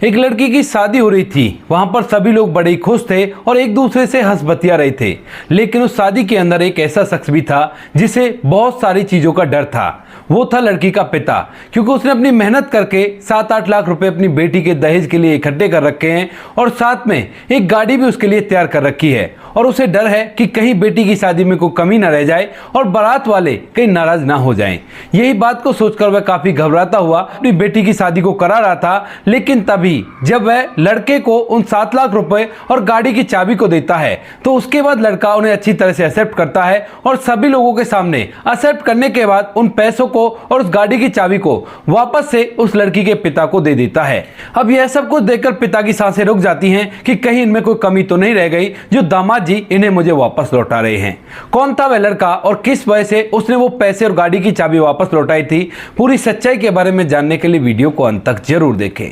एक लड़की की शादी हो रही थी। वहां पर सभी लोग बड़े ही खुश थे और एक दूसरे से हंस बतिया रहे थे। लेकिन उस शादी के अंदर एक ऐसा शख्स भी था जिसे बहुत सारी चीजों का डर था। वो था लड़की का पिता, क्योंकि उसने अपनी मेहनत करके 7-8 लाख रुपए अपनी बेटी के दहेज के लिए इकट्ठे कर रखे हैं और साथ में एक गाड़ी भी उसके लिए तैयार कर रखी है। और उसे डर है कि कहीं बेटी की शादी में कोई कमी ना रह जाए और बारात वाले कहीं नाराज ना हो जाएं। यही बात को सोचकर वह काफी घबराता हुआ अपनी बेटी की शादी को करा रहा था। लेकिन तभी जब वह लड़के को उन 7 लाख रुपए और गाड़ी की चाबी को देता है तो उसके बाद लड़का उन्हें अच्छी तरह से एक्सेप्ट करता है और सभी लोगों के सामने एक्सेप्ट करने के बाद उन पैसों को और उस गाड़ी की चाबी को वापस से उस लड़की के पिता को दे देता है। अब यह सब कुछ देखकर पिता की सांसें रुक जाती हैं कि कहीं इनमें कोई कमी तो नहीं रह गई जो दामाद जी इन्हें मुझे वापस लौटा रहे हैं। कौन था वह लड़का और किस वजह से उसने वो पैसे और गाड़ी की चाबी वापस लौटाई थी, पूरी सच्चाई के बारे में जानने के लिए वीडियो को अंत तक जरूर देखें।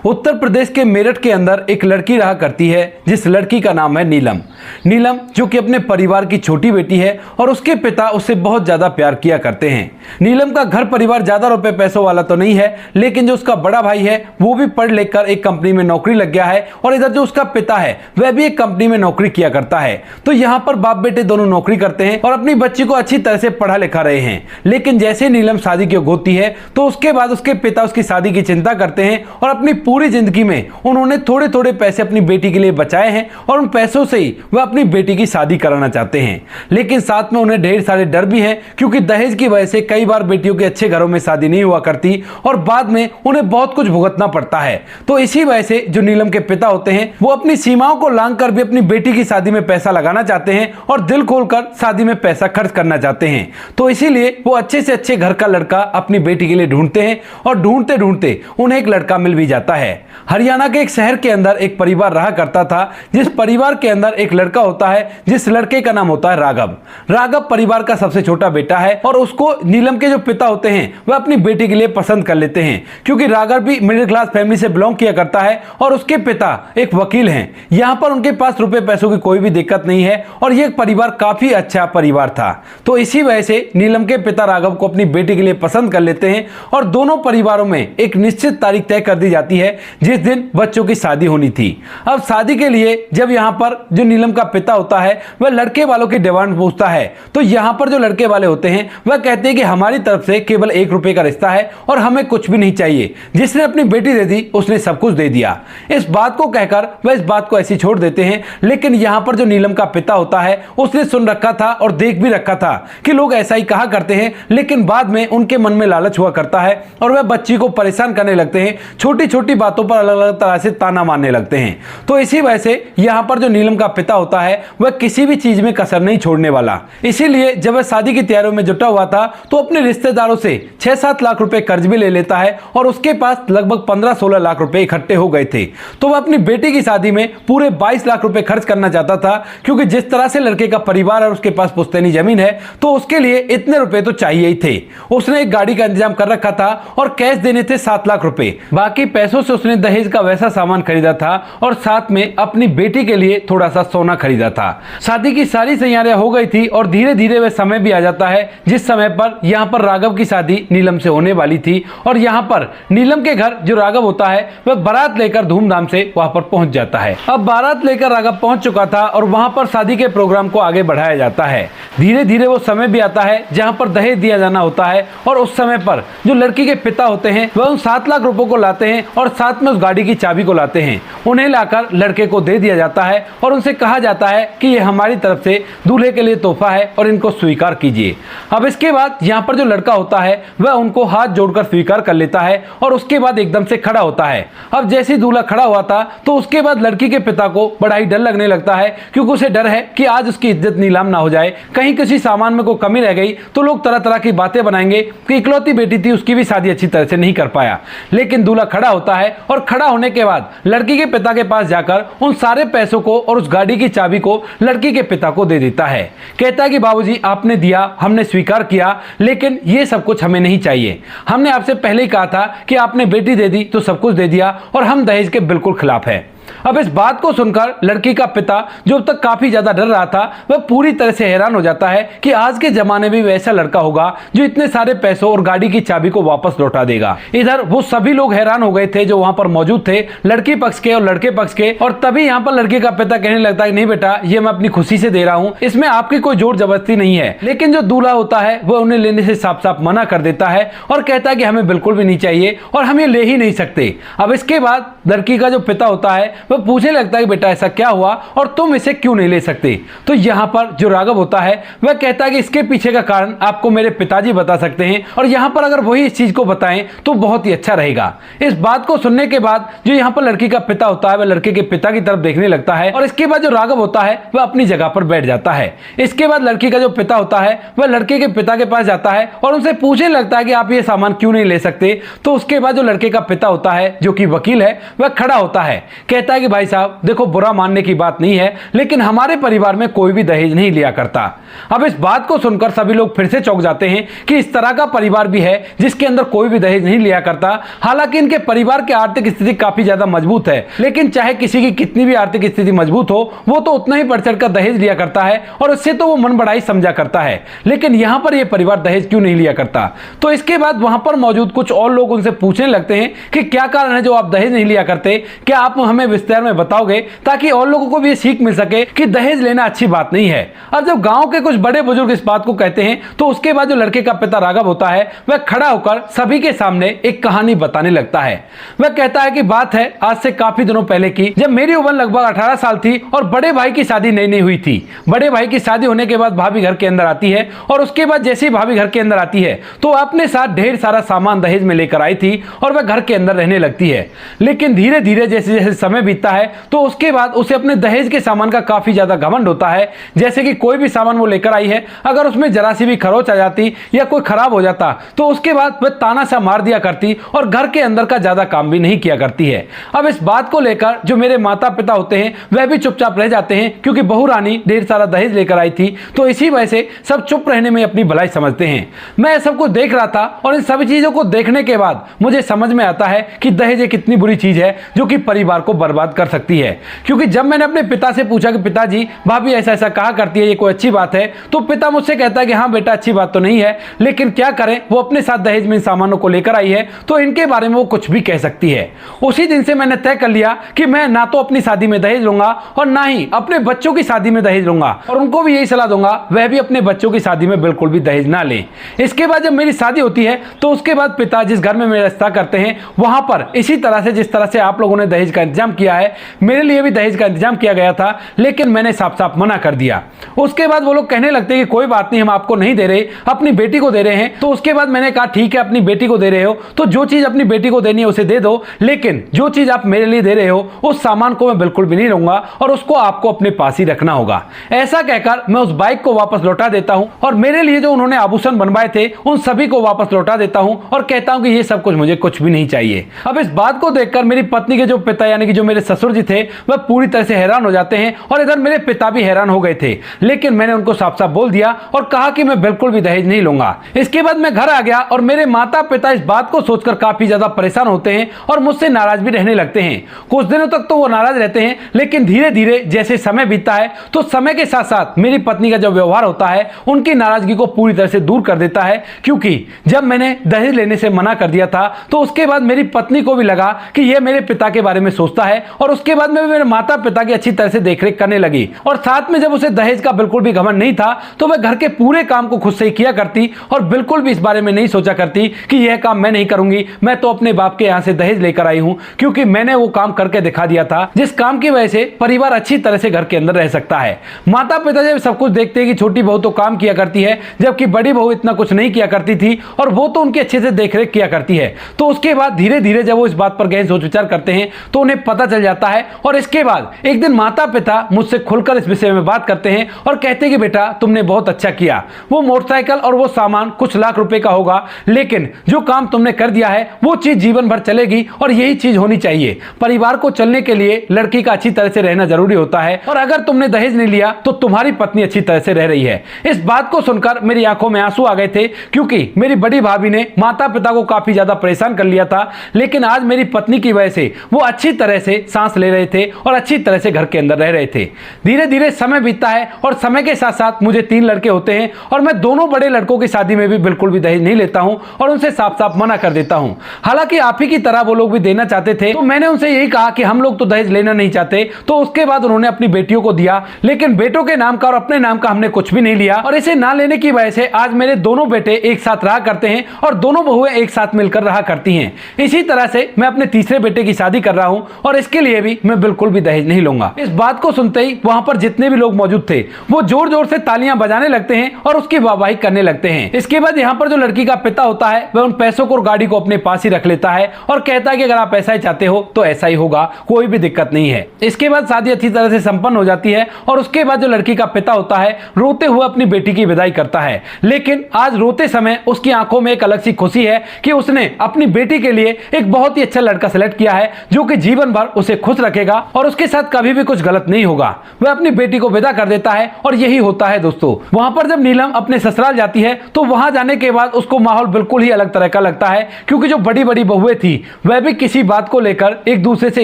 उत्तर प्रदेश के मेरठ के अंदर एक लड़की रहा करती है जिस लड़की का नाम है नीलम। नीलम जो कि अपने परिवार की छोटी बेटी है और उसके पिता उससे बहुत ज्यादा प्यार किया करते हैं। नीलम का घर परिवार ज्यादा रुपए पैसों वाला तो नहीं है, लेकिन जो उसका बड़ा भाई है वो भी पढ़ लिख कर एक कंपनी में नौकरी लग गया है और इधर जो उसका पिता है वह भी एक कंपनी में नौकरी किया करता है। तो यहाँ पर बाप बेटे दोनों नौकरी करते हैं और अपनी बच्ची को अच्छी तरह से पढ़ा लिखा रहे हैं। लेकिन जैसे नीलम शादी की होती है तो उसके बाद उसके पिता उसकी शादी की चिंता करते हैं और अपनी पूरी जिंदगी में उन्होंने थोड़े थोड़े पैसे अपनी बेटी के लिए बचाए हैं और उन पैसों से ही वह अपनी बेटी की शादी कराना चाहते हैं। लेकिन साथ में उन्हें ढेर सारे डर भी हैं, क्योंकि दहेज की वजह से कई बार बेटियों के अच्छे घरों में शादी नहीं हुआ करती और बाद में उन्हें बहुत कुछ भुगतना पड़ता है। तो इसी वजह से जो नीलम के पिता होते हैं वो अपनी सीमाओं को लांघ कर भी अपनी बेटी की शादी में पैसा लगाना चाहते हैं और दिल खोलकर शादी में पैसा खर्च करना चाहते हैं। तो इसीलिए वो अच्छे से अच्छे घर का लड़का अपनी बेटी के लिए ढूंढते हैं और ढूंढते ढूंढते उन्हें एक लड़का मिल भी जाता है। हरियाणा के एक शहर के अंदर एक परिवार रहा करता था जिस परिवार के अंदर एक लड़का होता है जिस लड़के का नाम होता है राघव। राघव परिवार का सबसे छोटा बेटा है और उसको नीलम के जो पिता होते हैं वह अपनी बेटी के लिए पसंद कर लेते हैं, क्योंकि राघव भी मिडिल क्लास फैमिली से बिलोंग किया करता है और उसके पिता एक वकील हैं। यहाँ पर उनके पास रुपए पैसों की कोई भी दिक्कत नहीं है और यह परिवार काफी अच्छा परिवार था। तो इसी वजह से नीलम के पिता राघव को अपनी बेटी के लिए पसंद कर लेते हैं और दोनों परिवारों में एक निश्चित तारीख तय कर दी जाती है जिस दिन बच्चों की शादी होनी थी। अब शादी के लिए जब यहाँ पर जो नीलम का पिता होता है वह लड़के वालों की डिमांड पूछता है तो यहाँ पर जो लड़के वाले होते हैं वह कहते हैं कि हमारी तरफ से केवल 1 रुपए का रिश्ता है और हमें कुछ भी नहीं चाहिए। जिसने अपनी बेटी दे दी उसने सब कुछ दे दिया। इस बात को कहकर वह इस बात को ऐसी छोड़ देते हैं। लेकिन यहाँ पर जो नीलम का पिता होता है उसने सुन रखा था और देख भी रखा था कि लोग ऐसा ही कहा करते हैं, लेकिन बाद में उनके मन में लालच हुआ करता है और वह बच्ची को परेशान करने लगते हैं। छोटी छोटी बातों पर अलग अलग तरह से ताना मारने लगते हैं। तो इसी वजह से यहाँ पर जो नीलम का पिता होता है वह किसी भी चीज में कसर नहीं छोड़ने वाला। इसीलिए जब वह शादी की तैयारियों में जुटा हुआ था तो अपने रिश्तेदारों से 6-7 लाख रुपए कर्ज भी ले लेता है और उसके पास लगभग 15-16 लाख रुपए इकट्ठे हो गए थे। तो वह अपनी बेटी की शादी में पूरे 22 लाख रुपए खर्च करना चाहता था, क्योंकि जिस तरह से लड़के का परिवार और उसके पास पुश्तैनी जमीन है तो उसके लिए इतने रुपए तो चाहिए ही थे। उसने एक गाड़ी का इंतजाम कर रखा था और कैश देने थे 7 लाख रुपए। बाकी पैसों से उसने दहेज का वैसा सामान खरीदा था और साथ में अपनी बेटी के लिए थोड़ा सा सोना खरीदा था। शादी की सारी तैयारियां हो गई थी और धीरे धीरे वह समय भी आ जाता है जिस समय पर यहाँ पर राघव की शादी नीलम से होने वाली थी। और यहाँ पर नीलम के घर जो राघव होता है वह बारात लेकर धूमधाम से वहां पर पहुंच जाता है। अब बारात लेकर राघव पहुंच चुका था और वहां पर शादी के प्रोग्राम को आगे बढ़ाया जाता है। धीरे धीरे वो समय भी आता है जहां पर दहेज दिया जाना होता है और उस समय पर जो लड़की के पिता होते हैं वह उन 7 लाख रुपयों को लाते हैं और साथ में उस गाड़ी की चाबी को लाते हैं। उन्हें लाकर लड़के को दे दिया जाता है और उनसे कहा जाता है कि ये हमारी तरफ से दूल्हे के लिए तोहफा है और इनको स्वीकार कीजिए। अब इसके बाद यहाँ पर जो लड़का होता है वह उनको हाथ जोड़कर स्वीकार कर लेता है और उसके बाद एकदम से खड़ा होता है। अब जैसे ही दूल्हा खड़ा हुआ था तो उसके बाद लड़की के पिता को बड़ा ही डर लगने लगता है, क्योंकि उसे डर है कि आज उसकी इज्जत नीलाम ना हो जाए, कहीं किसी सामान में कोई कमी रह गई तो लोग तरह तरह की बातें बनाएंगे कि इकलौती बेटी थी उसकी भी शादी अच्छी तरह से नहीं कर पाया। लेकिन दूल्हा खड़ा होता है और खड़ा होने के बाद लड़की के पिता के पास जाकर उन सारे पैसों को और उस गाड़ी की चाबी को लड़की के पिता को दे देता है। कहता है कि बाबूजी आपने दिया, हमने स्वीकार किया, लेकिन ये सब कुछ हमें नहीं चाहिए। हमने आपसे पहले ही कहा था कि आपने बेटी दे दी तो सब कुछ दे दिया और हम दहेज के बिल्कुल खिलाफ है। अब इस बात को सुनकर लड़की का पिता, जो अब तक काफी ज्यादा डर रहा था, वह पूरी तरह से हैरान हो जाता है कि आज के जमाने में भी ऐसा लड़का होगा जो इतने सारे पैसों और गाड़ी की चाबी को वापस लौटा देगा। इधर वो सभी लोग हैरान हो गए थे जो वहां पर मौजूद थे, लड़की पक्ष के और लड़के पक्ष के। और तभी यहाँ पर लड़की का पिता कहने लगता है, नहीं बेटा, ये मैं अपनी खुशी से दे रहा हूँ, इसमें आपकी कोई जोर जबरदस्ती नहीं है। लेकिन जो दूल्हा होता है वह उन्हें लेने से साफ साफ मना कर देता है और कहता है कि हमें बिल्कुल भी नहीं चाहिए और हम ये ले ही नहीं सकते। अब इसके बाद लड़की का जो पिता होता है वह पूछने लगता है कि बेटा ऐसा क्या हुआ और तुम इसे क्यों नहीं ले सकते। तो यहाँ पर जो राघव होता है वह कहता है कि इसके पीछे का कारण आपको मेरे पिताजी बता सकते हैं और यहाँ पर अगर वही इस चीज को बताएं तो बहुत ही अच्छा रहेगा। इस बात को सुनने के बाद जो यहाँ पर लड़की का पिता होता है वह लड़के के पिता की तरफ देखने लगता है और इसके बाद जो राघव होता है वह अपनी जगह पर बैठ जाता है। इसके बाद लड़की का जो पिता होता है वह लड़के के पिता के पास जाता है और उनसे पूछने लगता है कि आप ये सामान क्यों नहीं ले सकते। तो उसके बाद जो लड़के का पिता होता है, जो कि वकील है, वह खड़ा होता है, कहता है कि भाई साहब देखो, बुरा मानने की बात नहीं है, लेकिन हमारे परिवार में कोई भी दहेज नहीं लिया करता। अब इस बात को सुनकर सभी लोग फिर से चौंक जाते हैं कि इस तरह का परिवार भी है जिसके अंदर कोई भी दहेज नहीं लिया करता। हालांकि इनके परिवार की आर्थिक स्थिति काफी ज्यादा मजबूत है, लेकिन चाहे किसी की कितनी भी आर्थिक स्थिति मजबूत हो, वो तो उतना ही बढ़ चढ़ कर दहेज लिया करता है और उससे तो वो मन बढ़ाई समझा करता है। लेकिन यहां पर यह परिवार दहेज क्यों नहीं लिया करता। तो इसके बाद वहां पर मौजूद कुछ और लोग उनसे पूछने लगते हैं कि क्या कारण है जो आप दहेज नहीं लिया करते, क्या आप हमें विस्तार में बताओगे ताकि और लोगों को भी ये सीख मिल सके कि दहेज लेना अच्छी बात नहीं है। अब जब गांव के कुछ बड़े बुजुर्ग इस बात को कहते हैं तो उसके बाद जो लड़के का पिता राघव होता है वह खड़ा होकर सभी के सामने एक कहानी बताने लगता है। वह कहता है कि बात है आज से काफी दिनों पहले की, जब मेरी उम्र लगभग 18 साल थी और बड़े भाई की शादी नई नई हुई थी। बड़े भाई की शादी होने के बाद भाभी घर के अंदर आती है और उसके बाद जैसे ही भाभी घर के अंदर आती है तो अपने साथ ढेर सारा सामान दहेज में लेकर आई थी और वह घर के अंदर रहने लगती है। लेकिन धीरे धीरे जैसे जैसे समय बीतता है तो उसके बाद उसे अपने दहेज के सामान का काफी ज्यादा घमंड होता है। जैसे कि कोई भी सामान वो लेकर आई है, अगर उसमें जरा सी भी खरोच आ जाती या कोई खराब हो जाता तो उसके बाद वह ताना सा मार दिया करती और घर के अंदर का ज्यादा काम भी नहीं किया करती है। अब इस बात को लेकर जो मेरे माता पिता होते हैं वह भी चुपचाप रह जाते हैं, क्योंकि बहू रानी ढेर सारा दहेज लेकर आई थी, तो इसी वजह से सब चुप रहने में अपनी भलाई समझते हैं। मैं सब कुछ देख रहा था और इन सभी चीजों को देखने के बाद मुझे समझ में आता है कि दहेज एक इतनी बुरी चीज है जो कि परिवार को बर्बाद कर सकती है। क्योंकि जब मैंने अपने पिता से पूछा कि पिताजी भाभी ऐसा ऐसा कहा करती है, ये कोई अच्छी बात है, तो पिता मुझसे कहता है कि हाँ बेटा, अच्छी बात तो नहीं है, लेकिन क्या करें, वो अपने साथ दहेज में इन सामानों को लेकर आई है तो इनके बारे में वो कुछ भी कह सकती है। उसी दिन से मैंने तय कर लिया कि मैं ना तो अपनी शादी में दहेज लूंगा और ना ही अपने बच्चों की शादी में दहेज लूंगा, और उनको भी यही सलाह दूंगा वह भी अपने बच्चों की शादी में बिल्कुल भी दहेज ना लें। इसके बाद जब मेरी शादी होती है तो उसके बाद पिता जिस घर में मेरा रिश्ता करते हैं वहां पर इसी तरह से, जिस तरह से आप लोगों ने दहेज का इंतजाम किया है, मेरे लिए भी दहेज का इंतजाम किया गया था, लेकिन मैंने साफ साफ मना कर दिया। उसके बाद वो लोग कहने लगते हैं कि कोई बात नहीं, हम आपको नहीं दे रहे, अपनी बेटी को दे रहे हैं। तो उसके बाद मैंने कहा ठीक है, अपनी बेटी को दे रहे हो तो जो चीज अपनी बेटी को देनी है उसे दे दो, लेकिन जो चीज आप मेरे लिए दे रहे हो उस सामान को मैं बिल्कुल भी नहीं लूंगा और उसको आपको अपने पास ही रखना होगा। ऐसा कहकर मैं उस बाइक को वापस लौटा देता हूं और मेरे लिए जो उन्होंने आभूषण बनवाए थे उन सभी को वापस लौटा देता हूं और कहता हूं कि ये सब कुछ मुझे कुछ भी नहीं चाहिए। अब इस बात को देखकर मेरी पत्नी के जो पिता यानी कि जो मेरे ससुर जी थे वह पूरी तरह से हैरान हो जाते हैं और इधर मेरे पिता भी हैरान हो गए थे, लेकिन मैंने उनको साफ साफ बोल दिया और कहा कि मैं बिल्कुल भी दहेज नहीं लूंगा। इसके बाद मैं घर आ गया और मेरे माता पिता इस बात को सोचकर काफी ज्यादा परेशान होते हैं और मुझसे नाराज भी रहने लगते हैं। कुछ दिनों तक तो वो नाराज रहते हैं, लेकिन धीरे धीरे जैसे समय बीतता है तो समय के साथ साथ मेरी पत्नी का जो व्यवहार होता है उनकी नाराजगी को पूरी तरह से दूर कर देता है। क्योंकि जब मैंने दहेज लेने से मना कर दिया था तो उसके बाद मेरी पत्नी को भी लगा कि यह मेरे पिता के बारे में सोचता है और उसके बाद में मेरे माता पिता की अच्छी तरह से देखरेख करने लगी। और साथ में जब उसे दहेज का बिल्कुल भी घमंड नहीं था तो वह घर के पूरे काम को खुद से ही किया करती और बिल्कुल भी इस बारे में नहीं सोचा करती कि यह काम मैं नहीं करूंगी, मैं तो अपने बाप के यहां से दहेज लेकर आई हूं, क्योंकि मैंने वो काम करके दिखा दिया था जिस काम की वजह से परिवार अच्छी तरह से घर के अंदर रह सकता है। माता पिता जब सब कुछ देखते हैं कि छोटी बहू तो काम किया करती है जबकि बड़ी बहू इतना कुछ नहीं किया करती थी और वो तो उनकी अच्छे से देखरेख किया करती है, तो उसके बाद धीरे धीरे जब वो इस बात पर गहन सोच विचार करते हैं तो उन्हें पता चल जाता है। और इसके बाद एक दिन माता पिता मुझसे खुलकर इस विषय में बात करते हैं और कहते हैं कि बेटा तुमने बहुत अच्छा किया, वो मोटरसाइकिल और वो सामान कुछ लाख रुपए का होगा, लेकिन जो काम तुमने कर दिया है वो चीज जीवन भर चलेगी और यही चीज होनी चाहिए। परिवार को चलने के लिए लड़की का अच्छी तरह से रहना जरूरी होता है और अगर तुमने दहेज नहीं लिया तो तुम्हारी पत्नी अच्छी तरह से रह रही है। इस बात को सुनकर मेरी आंखों में आंसू आ गए थे, क्योंकि मेरी बड़ी भाभी ने माता पिता को काफी ज्यादा परेशान कर लिया था, लेकिन आज मेरी पत्नी की वजह से वो अच्छी तरह से से सांस ले रहे थे और अच्छी तरह से घर के अंदर रह रहे थे। धीरे धीरे समय बीतता है और समय के साथ साथ मुझे 3 लड़के होते हैं और मैं दोनों बड़े लड़कों की शादी में भी बिल्कुल भी दहेज नहीं लेता हूं और उनसे साफ साफ मना कर देता हूं। हालांकि आप ही की तरह वो लोग भी देना चाहते थे, तो मैंने उनसे यही कहा कि हम लोग तो दहेज लेना नहीं चाहते। तो उसके बाद उन्होंने अपनी बेटियों को दिया, लेकिन बेटों के नाम का और अपने नाम का हमने कुछ भी नहीं लिया और इसे ना लेने की वजह से आज मेरे दोनों बेटे एक साथ रहा करते हैं और दोनों बहुएं एक साथ मिलकर रहा करती हैं। इसी तरह से मैं अपने तीसरे बेटे की शादी कर रहा हूं और इसके लिए भी मैं बिल्कुल भी दहेज नहीं लूंगा। इस बात को सुनते ही वहां पर जितने भी लोग मौजूद थे वो जोर जोर से तालियां बजाने लगते हैं और उसकी वाहवाही करने लगते हैं। इसके बाद यहाँ पर जो लड़की का पिता होता है वह उन पैसों को और गाड़ी को अपने पास ही रख लेता है और कहता है कि अगर आप ऐसा ही चाहते हो तो ऐसा ही होगा, कोई भी दिक्कत नहीं है। इसके बाद शादी अच्छी तरह से संपन्न हो जाती है और उसके बाद जो लड़की का पिता होता है रोते हुए अपनी बेटी की विदाई करता है। लेकिन आज रोते समय उसकी आंखों में एक अलग सी खुशी है कि उसने अपनी बेटी के लिए एक बहुत ही अच्छा लड़का सेलेक्ट किया है जो कि जीवन भर उसे खुश रखेगा और उसके साथ कभी भी कुछ गलत नहीं होगा। वह अपनी बेटी को विदा कर देता है और यही होता है दोस्तों। वहां पर जब नीलम अपने ससुराल जाती है तो वहां जाने के बाद उसको माहौल बिल्कुल ही अलग तरह का लगता है, क्योंकि जो बड़ी बड़ी बहुएं थी वह भी किसी बात को लेकर एक दूसरे से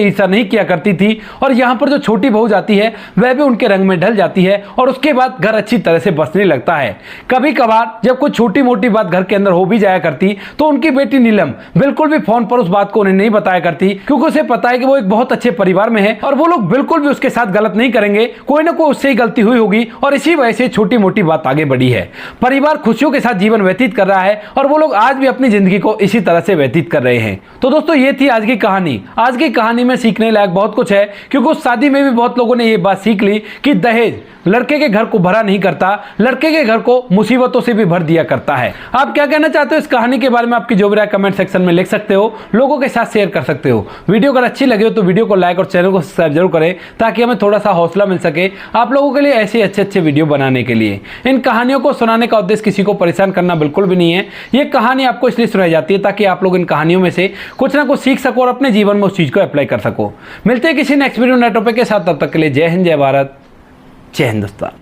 ईर्ष्या नहीं किया करती थी और यहाँ पर जो छोटी बहू जाती है वह भी उनके रंग में ढल जाती है और उसके बाद घर अच्छी तरह से बसने लगता है। कभी कभार जब कोई छोटी मोटी बात घर के अंदर हो भी जाया करती तो उनकी बेटी नीलम बिल्कुल भी फोन पर उस बात को उन्हें नहीं बताया करती, क्योंकि उसे पता है कि वो एक बहुत अच्छे परिवार में है और वो लोग बिल्कुल भी उसके साथ गलत नहीं करेंगे, कोई ना कोई उससे ही गलती हुई होगी और इसी वजह से छोटी मोटी बात आगे बढ़ी है। परिवार खुशियों के साथ जीवन व्यतीत कर रहा है और वो लोग आज भी अपनी जिंदगी को इसी तरह से व्यतीत कर रहे हैं। तो दोस्तों ये थी आज की कहानी। आज की कहानी में सीखने लायक बहुत कुछ है, क्योंकि उस शादी में भी बहुत लोगों ने ये बात सीख ली कि दहेज लड़के के घर को भरा नहीं करता, लड़के के घर को मुसीबतों से भी भर दिया करता है। आप क्या कहना चाहते हो इस कहानी के बारे में? आपकी जो भी राय कमेंट सेक्शन में लिख सकते हो, लोगों के साथ शेयर कर सकते हो। वीडियो अगर अच्छी लगे हो तो वीडियो को लाइक और चैनल को सब्सक्राइब जरूर करें ताकि हमें थोड़ा सा हौसला मिल सके आप लोगों के लिए ऐसे अच्छे वीडियो बनाने के लिए। इन कहानियों को सुनाने का उद्देश्य किसी को परेशान करना बिल्कुल भी नहीं है। ये कहानी आपको इसलिए सुनाई जाती है ताकि आप लोग इन कहानियों में से कुछ ना कुछ सीख सको और अपने जीवन में उस चीज को अप्लाई कर सको। मिलते हैं किसी नेक्स्ट वीडियो नए टॉपिक के साथ, तब तक के लिए जय हिंद, जय भारत, जय हिंदुस्तान।